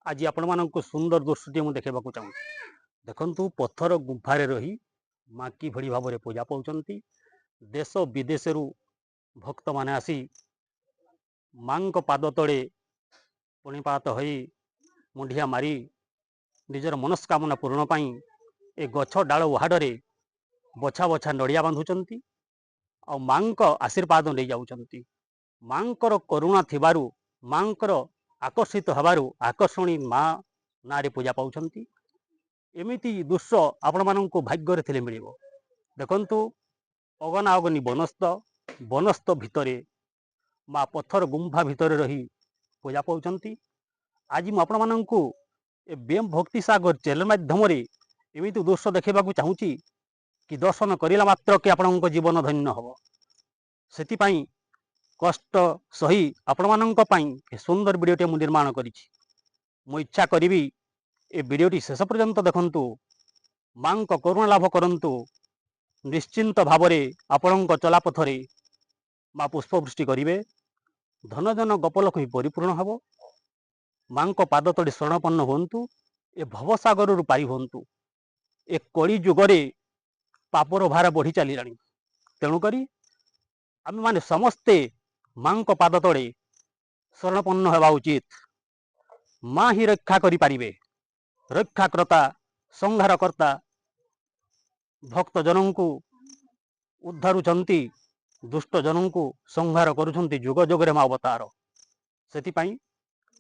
आज आपण मानक सुंदर दृश्यटी मुझे देखा चाहूँ। देखु पत्थर गुंफारे रही माँ कि भली भाव में पूजा पाउछंती। देश विदेश भक्त माने आसी माँ पाद तले पुणिपात हो मुंडिया मारी निजर मनस्कामना पूरण पाई ए गछ डाल उहाड़े बछा बछा नड़िया बांधुचंती और माँ आशीर्वाद नहीं जाऊँच। माँ करुणा थिबारु माँ आकर्षित हबारु आकर्षणी माँ ना पूजा पाउछंती। एमिति दृश्य आपण मानक भाग्य थिले मिलिबो। देखंतु अगना अगनी बनस्त भितरे माँ पत्थर गुंफा भितर रही पूजा पाउछंती। आज मु आपण मानक बेम भक्ति सागर चैनल माध्यम एमिति दृश्य देखा चाहूँगी कि दर्शन करला मात्र के आपण जीवन धन्य हम। से कष्ट सही आपण मानक सुंदर वीडियोटे मु निर्माण करी। मु इच्छा करी ए वीडियोटी शेष पर्यंत देखंतु माँ करुणा लाभ करंतु। निश्चिंत भाव आपण चलापथरे माँ पुष्पवृष्टि करेंगे। धन जन गपलक्ष्मी परिपूर्ण हम। माँ पाद तले शरणपन्न हूँ। ए भवसागर पाई हूँ। ए कली जुगरे पापर भार बढ़ी चलिला। तेणुक आम माने समस्ते माँ पाद तले शरणपन्न होगा उचित। माँ ही रक्षा करि पारिबे। रक्षाकर्ता संहारकर्ता भक्त जनों को उद्धारुचंती। दुष्ट जनों को संहार करुछंती जुग जुगरे माँ अवतार। से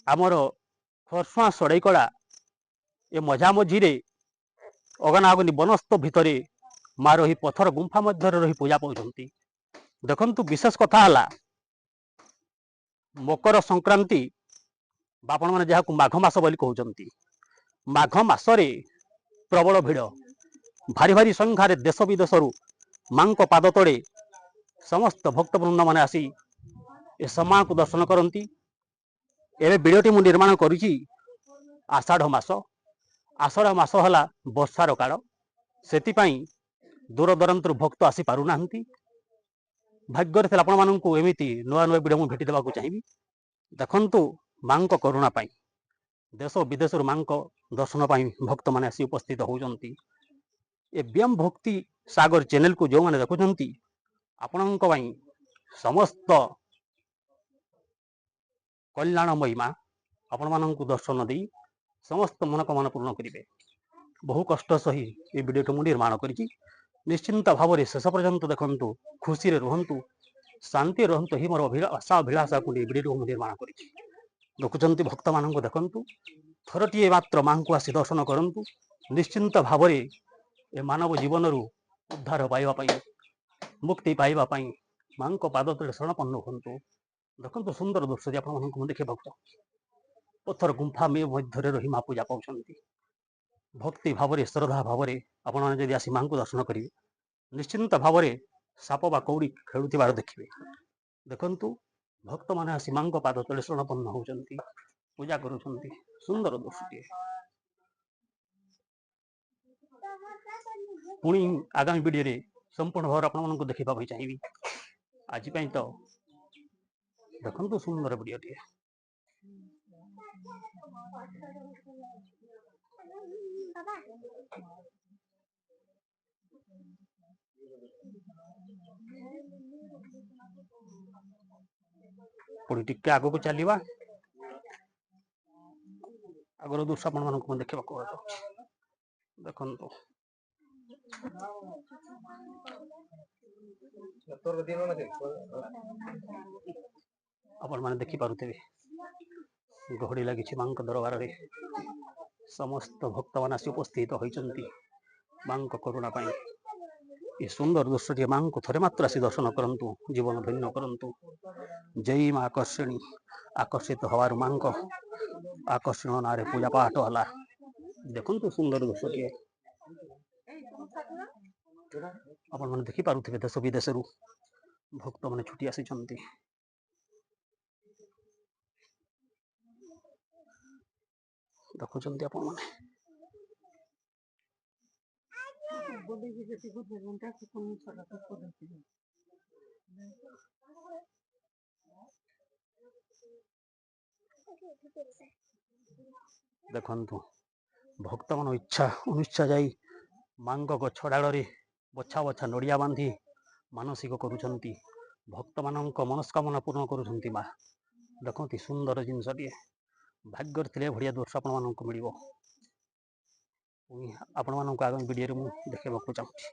आमर खरसुआ सड़ईकला ए मझा मझीरे अगना अगनी बनस्त भितरे माँ रही पत्थर गुंफा मध्य रही पूजा पाउछंती। देखंतु विशेष कथा हला मकर संक्रांति बापण माने जहां माघ मास बोली कहउचंती। माघ मासरे प्रबल भिड़ भारी भारी संख्यार देश विदेश माँ पाद तले समस्त भक्तवृंद माने आसी ए माँ को दर्शन करती। एवं वीडियोटी मु निर्माण करुची आषाढ़ मास। आषाढ़ मास हला वर्षार काल। से दूर दरांतर भक्त आसी पारु नाहंती। भाग्य थे आपण मानक एमती नुआ नुआ वीडियो मुझे भेटी देवाक चाहिए। देखंतु माँ करुणा पाई देश विदेश माँ दर्शन पाई भक्त माने आसी उपस्थित होउचंती। ए व्यम भक्ति सागर चैनल को जो माने देखुचंती आपणक पाई समस्त कल्याणमयी माँ आपण मानक दर्शन दे समस्त मनोकामना पूर्ण करेंगे। बहु कष्ट सही ये वीडियो मुझे निर्माण करी। निश्चिंत भाव में शेष पर्यंत देखंतु खुशी रे रुहंतु शांति रुहंतु ही मोर आशा अभिलाषा को वीडियो निर्माण करी। देखुचंती भक्त मानक देखंतु थरटीए मात्र माँ को आसी दर्शन करंतु। निश्चिंत भाव में ए मानव जीवन उद्धार पाइबा मुक्ति पाइबा माँ पाद तले शरणपन्न हूँ। देखो सुंदर दृश्य आप देखा पत्थर गुंफा मध्य रही माँ पूजा पाउछंती। भक्ति भाव में श्रद्धा भाव में आपड़ी आसी माँ को दर्शन करेंगे निश्चिंत भाव में साप बा कौड़ी खेलुथिबार देखिए। देखंतु भक्त माने आसी माँ पाद तले शरणपन्न होउचंती पूजा करुछंती। सुंदर दृश्यटी पुणी आगामी वीडियो रे संपूर्ण भाव आपको देखा चाहिए। आज तो देखंतु सुंदर वीडियोटी। पुणी टिके आग को चलवा आगर दृश्य आप देखा देखो आपण मैंने देखी पारुथे गहड़ी लगी माँ दरबार में समस्त भक्त मान आसी उपस्थित होती माँ करुणा पाई। ये सुंदर दृश्य माँ को थरे मात्र आसी दर्शन करंतु जीवन धन्य करंतु। जय माँ आकर्षणी आकर्षित हवार माँ आकर्षण ना पूजा पाठ हला। देखंतु सुंदर दृश्य आपण मैंने देखी पारुथे देश विदेश भक्त मैंने छुटी आसी देखुंत आप ଦେଖନ୍ତୁ ଭକ୍ତମାନ ଇଚ୍ଛା ଅନିଚ୍ଛା ଯାଇ ମାଙ୍କ ଗଛ ଡାଳରେ ବଛା ବଛା ନଡ଼ିଆ ବାନ୍ଧି ମାନସିକ କରୁଛନ୍ତି। ଭକ୍ତମାନଙ୍କ ମନସ୍କାମନା ପୂର୍ଣ୍ଣ କରୁଛନ୍ତି ମା। ଦେଖନ୍ତି ସୁନ୍ଦର ଜିନିଷଟିଏ, ଭାଗ୍ୟରେ ଥିଲେ ଭଳିଆ ଦୃଶ୍ୟ ଆପଣମାନଙ୍କୁ ମିଳିବ। ଆପଣମାନଙ୍କୁ ଆଗାମୀ ଭିଡ଼ିଓରେ ମୁଁ ଦେଖେଇବାକୁ ଚାହୁଁଛି।